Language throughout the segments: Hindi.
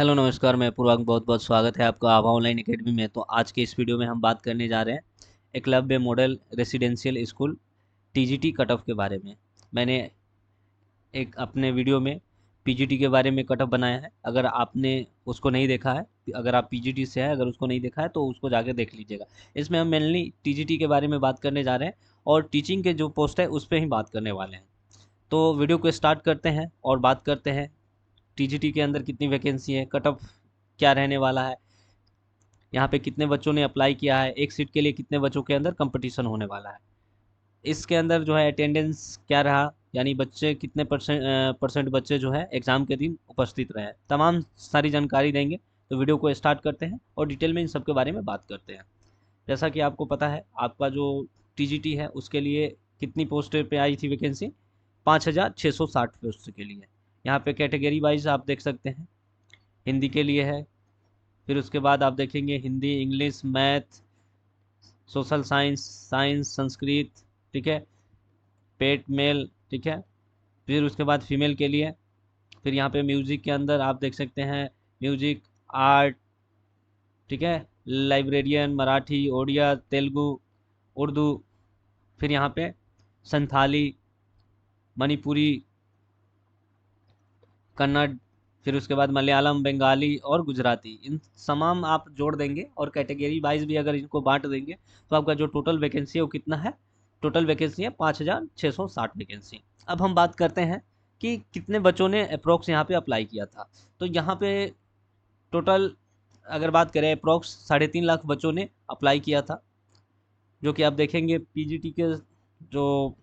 हेलो नमस्कार, मैं पूर्वांक। बहुत बहुत स्वागत है आपका आभा ऑनलाइन एकेडमी में। तो आज के इस वीडियो में हम बात करने जा रहे हैं Eklavya model residential school TGT cut off के बारे में। मैंने एक अपने वीडियो में पीजीटी के बारे में कट ऑफ बनाया है। अगर आपने उसको नहीं देखा है, अगर आप पीजीटी से है, अगर उसको नहीं देखा है तो उसको जाके देख लीजिएगा। इसमें हम मेनली टीजीटी के बारे में बात करने जा रहे हैं और टीचिंग के जो पोस्ट है उस पर ही बात करने वाले हैं। तो वीडियो को स्टार्ट करते हैं और बात करते हैं टीजीटी के अंदर कितनी वैकेंसी है, कट ऑफ क्या रहने वाला है, यहाँ पे कितने बच्चों ने अप्लाई किया है, एक सीट के लिए कितने बच्चों के अंदर कंपटीशन होने वाला है, इसके अंदर जो है अटेंडेंस क्या रहा, यानी बच्चे कितने परसेंट बच्चे जो है एग्ज़ाम के दिन उपस्थित रहे, तमाम सारी जानकारी देंगे। तो वीडियो को स्टार्ट करते हैं और डिटेल में इन सब के बारे में बात करते हैं। जैसा कि आपको पता है, आपका जो टीजीटी है उसके लिए कितनी पोस्ट पे आई थी वैकेंसी? 5,660 पोस्ट के लिए। यहाँ पे कैटेगरी वाइज आप देख सकते हैं। हिंदी के लिए है, फिर उसके बाद आप देखेंगे Hindi, English, math, social science, science, Sanskrit, ठीक है, पेट मेल, ठीक है। फिर उसके बाद फीमेल के लिए, फिर यहाँ पे म्यूजिक के अंदर आप देख सकते हैं म्यूजिक, आर्ट, ठीक है, लाइब्रेरियन, मराठी, ओडिया, तेलुगु, उर्दू, फिर यहाँ पे संथाली, मणिपुरी, कन्नड़, फिर उसके बाद मलयालम, बंगाली और गुजराती, इन तमाम आप जोड़ देंगे और कैटेगरी वाइज भी अगर इनको बांट देंगे तो आपका जो टोटल वैकेंसी है वो कितना है? टोटल वैकेंसी है 5,660 वैकेंसी। अब हम बात करते हैं कि कितने बच्चों ने अप्रोक्स यहाँ पे अप्लाई किया था। तो यहाँ पे टोटल अगर बात करें, अप्रोक्स 3.5 लाख बच्चों ने अप्लाई किया था, जो कि आप देखेंगे पीजीटी के जो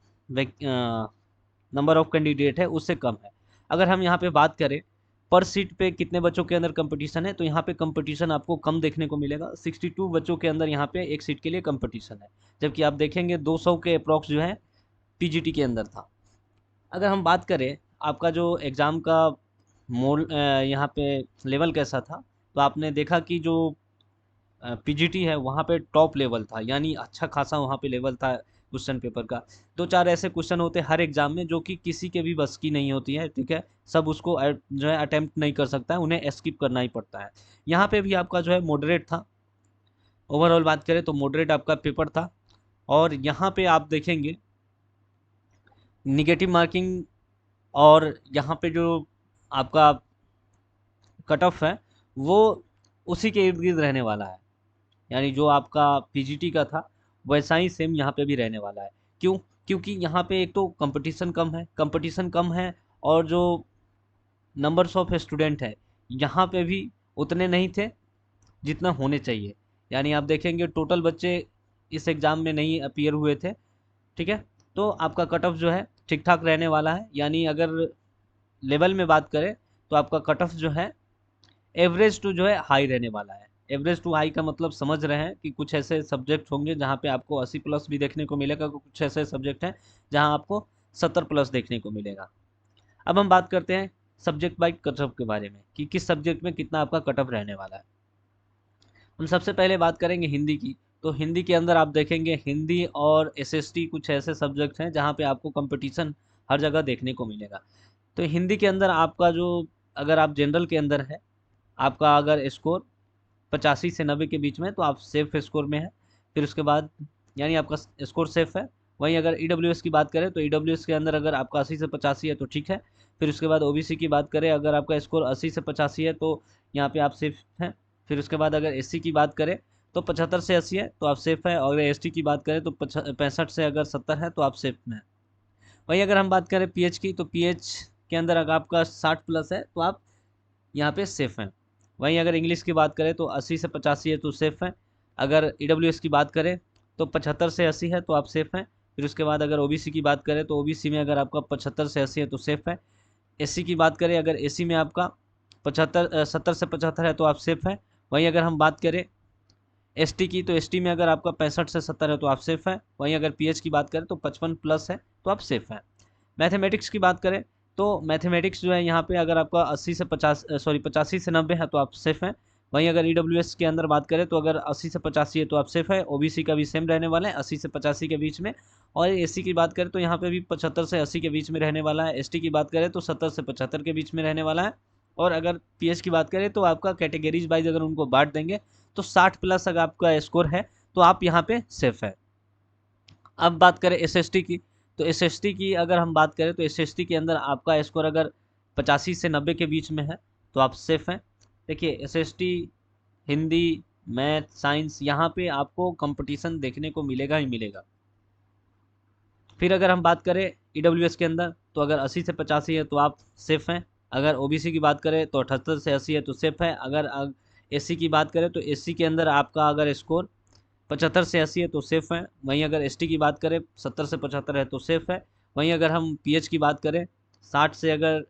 नंबर ऑफ कैंडिडेट है उससे कम है। अगर हम यहाँ पे बात करें पर सीट पे कितने बच्चों के अंदर कंपटीशन है, तो यहाँ पे कंपटीशन आपको कम देखने को मिलेगा। 62 बच्चों के अंदर यहाँ पे एक सीट के लिए कंपटीशन है, जबकि आप देखेंगे 200 के अप्रॉक्स जो है पीजीटी के अंदर था। अगर हम बात करें आपका जो एग्ज़ाम का मोड यहाँ पे लेवल कैसा था, तो आपने देखा कि जो पीजीटी है वहाँ पे टॉप लेवल था, यानी अच्छा खासा वहाँ पे लेवल था क्वेश्चन पेपर का। दो चार ऐसे क्वेश्चन होते हैं हर एग्जाम में जो कि किसी के भी बस की नहीं होती है, ठीक है, सब उसको जो है अटेम्प्ट नहीं कर सकता है, उन्हें स्किप करना ही पड़ता है। यहाँ पे भी आपका जो है मॉडरेट था। ओवरऑल बात करें तो मॉडरेट आपका पेपर था। और यहाँ पे आप देखेंगे निगेटिव मार्किंग, और यहाँ पे जो आपका कट ऑफ है वो उसी के इर्द गिर्द रहने वाला है, यानी जो आपका पीजीटी का था वैसा ही सेम यहाँ पे भी रहने वाला है। क्यों? क्योंकि यहाँ पे एक तो कंपटीशन कम है और जो नंबर्स ऑफ स्टूडेंट है यहाँ पे भी उतने नहीं थे जितना होने चाहिए। यानी आप देखेंगे टोटल बच्चे इस एग्ज़ाम में नहीं अपीयर हुए थे, ठीक है। तो आपका कट ऑफ जो है ठीक ठाक रहने वाला है। यानी अगर लेवल में बात करें तो आपका कट ऑफ जो है एवरेज टू जो है हाई रहने वाला है। एवरेज टू हाई का मतलब समझ रहे हैं कि कुछ ऐसे सब्जेक्ट होंगे जहाँ पे आपको 80 प्लस भी देखने को मिलेगा, कुछ ऐसे सब्जेक्ट हैं जहाँ आपको 70 प्लस देखने को मिलेगा। अब हम बात करते हैं सब्जेक्ट वाइज कट ऑफ के बारे में कि किस सब्जेक्ट में कितना आपका कट ऑफ रहने वाला है। हम सबसे पहले बात करेंगे हिंदी की। तो हिंदी के अंदर आप देखेंगे हिंदी और एसएसटी कुछ ऐसे सब्जेक्ट हैं जहाँ पे आपको कंपटीशन हर जगह देखने को मिलेगा। तो हिंदी के अंदर आपका जो, अगर आप जनरल के अंदर है, आपका अगर स्कोर 85 से 90 के बीच में तो आप सेफ स्कोर में है। फिर उसके बाद यानी आपका स्कोर सेफ है। वहीं अगर ईडब्ल्यूएस की बात करें तो ईडब्ल्यूएस के अंदर अगर आपका 80 से 85 है तो ठीक है। फिर उसके बाद ओबीसी की बात करें, अगर आपका स्कोर 80 से 85 है तो यहाँ पे आप सेफ हैं। फिर उसके बाद अगर एससी की बात करें तो 75 से 80 है तो आप सेफ है, और एसटी की बात करें तो 65 से अगर 70 है तो आप सेफ में है। वहीं अगर हम बात करें पीएच की, तो पीएच के अंदर अगर आपका 60 प्लस है तो आप यहाँ पे सेफ हैं। वहीं अगर इंग्लिश की बात करें तो 80 से 85 है तो सेफ हैं। अगर ईडब्ल्यूएस की बात करें तो 75 से 80 है तो आप सेफ हैं। फिर उसके बाद अगर ओबीसी की बात करें तो ओबीसी में अगर आपका 75 से 80 है तो सेफ है। एससी की बात करें, अगर एससी में आपका 70 से 75 है तो आप सेफ हैं। वहीं अगर हम बात करें एसटी की, तो एसटी में अगर आपका 65 से 70 है तो आप सेफ हैं। वहीं अगर पीएच की बात करें तो 55 प्लस है तो आप सेफ हैं। मैथमेटिक्स की बात करें तो मैथमेटिक्स जो है यहाँ पे अगर आपका 80 से 50 सॉरी 85 से 90 है तो आप सेफ हैं। वहीं अगर ईडब्ल्यूएस के अंदर बात करें तो अगर 80 से 85 है तो आप सेफ है। ओबीसी का भी सेम रहने वाला है 80 से 85 के बीच में। और एससी की बात करें तो यहाँ पे भी 75 से 80 के बीच में रहने वाला है। एसटी की बात करें तो 70 से 75 के बीच में रहने वाला है। और अगर पीएच की बात करें तो आपका कैटेगरीज वाइज अगर उनको बांट देंगे तो 60+ अगर आपका स्कोर है तो आप यहाँ पे सेफ है। अब बात करें एसएसटी की, तो एसएसटी की अगर हम बात करें तो एसएसटी के अंदर आपका स्कोर अगर 85 से 90 के बीच में है तो आप सेफ हैं। देखिए एसएसटी, हिंदी, मैथ, साइंस, यहाँ पे आपको कंपटीशन देखने को मिलेगा ही मिलेगा। फिर अगर हम बात करें ईडब्ल्यूएस के अंदर तो अगर 80 से 85 है तो आप सेफ हैं। अगर ओबीसी की बात करें तो 78 से 80 है तो सेफ है। अगर एससी की बात करें तो एससी के अंदर आपका अगर स्कोर 75 से 80 है तो सेफ है। वहीं अगर एसटी की बात करें 70 से 75 है तो सेफ है। वहीं अगर हम पीएच की बात करें 60 से अगर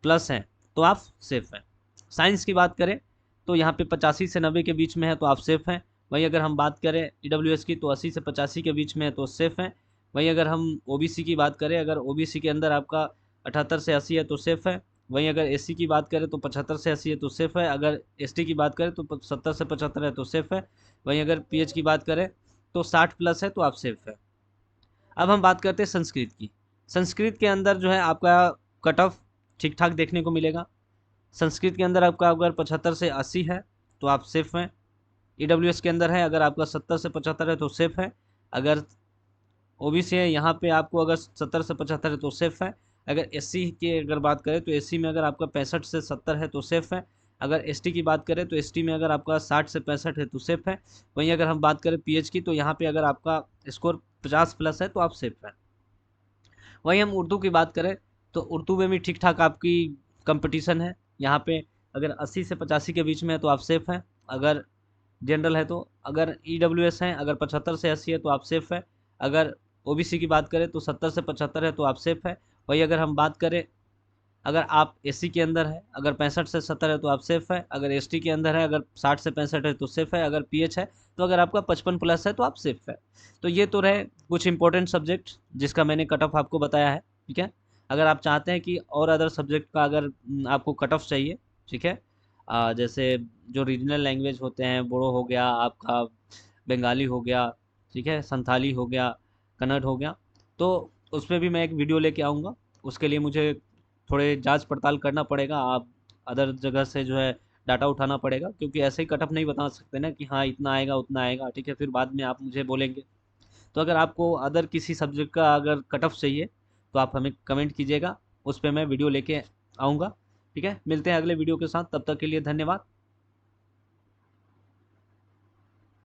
प्लस हैं तो आप सेफ हैं। साइंस की बात करें तो यहाँ पे 85 से 90 के बीच में है तो आप सेफ हैं। वहीं अगर हम बात करें ईडब्ल्यूएस की तो 80 से 85 के बीच में है तो सेफ हैं। वहीं अगर हम ओबीसी की बात करें, अगर ओबीसी के अंदर आपका 78 से 80 है तो सेफ है। वहीं अगर एससी की बात करें तो 75 से 80 है तो सेफ है। अगर एसटी की बात करें तो 70 से 75 है तो सेफ है। वहीं अगर पीएच की बात करें तो 60+ है तो आप सेफ है। अब हम बात करते हैं संस्कृत की। संस्कृत के अंदर जो है आपका कट ऑफ ठीक ठाक देखने को मिलेगा। संस्कृत के अंदर आपका अगर 75 से 80 है तो आप सेफ हैं। ईडब्ल्यूएस के अंदर है अगर आपका 70 से 75 है तो सेफ है। अगर ओबीसी है यहाँ पे आपको अगर 70 से 75 है तो सेफ है। अगर एससी की अगर बात करें तो एससी में अगर आपका 65 से 70 है तो सेफ है। अगर एसटी की बात करें तो एसटी में अगर आपका 60 से 65 है तो सेफ है। वहीं अगर हम बात करें पीएच की तो यहाँ पे अगर आपका स्कोर 50+ है तो आप सेफ है। वहीं हम उर्दू की बात करें तो उर्दू में भी ठीक ठाक आपकी कंपटीशन है। यहाँ पे अगर 80 से 85 के बीच में है तो आप सेफ हैं। अगर जनरल है तो, अगर ईडब्ल्यूएस हैं अगर 75 से 80 है तो आप सेफ है। अगर ओबीसी की बात करें तो 70 से 75 है तो आप सेफ है। वही अगर हम बात करें, अगर आप एससी के अंदर है अगर 65 से 70 है तो आप सेफ है। अगर एसटी के अंदर है अगर 60 से 65 है तो सेफ है। अगर पीएच है तो अगर आपका 55+ है तो आप सेफ है। तो ये तो रहे कुछ इंपॉर्टेंट सब्जेक्ट जिसका मैंने कट ऑफ आपको बताया है, ठीक है। अगर आप चाहते हैं कि और अदर सब्जेक्ट का अगर आपको कट ऑफ चाहिए, ठीक है, जैसे जो रीजनल लैंग्वेज होते हैं, बोडो हो गया आपका, बंगाली हो गया, ठीक है, संथाली हो गया, कन्नड़ हो गया, तो उस पर भी मैं एक वीडियो लेके आऊँगा। उसके लिए मुझे थोड़े जांच पड़ताल करना पड़ेगा, आप अदर जगह से जो है डाटा उठाना पड़ेगा, क्योंकि ऐसे ही कट ऑफ नहीं बता सकते ना कि हाँ इतना आएगा उतना आएगा, ठीक है, फिर बाद में आप मुझे बोलेंगे। तो अगर आपको अदर किसी सब्जेक्ट का अगर कट ऑफ चाहिए तो आप हमें कमेंट कीजिएगा, उस पर मैं वीडियो लेके आऊँगा। ठीक है, मिलते हैं अगले वीडियो के साथ, तब तक के लिए धन्यवाद।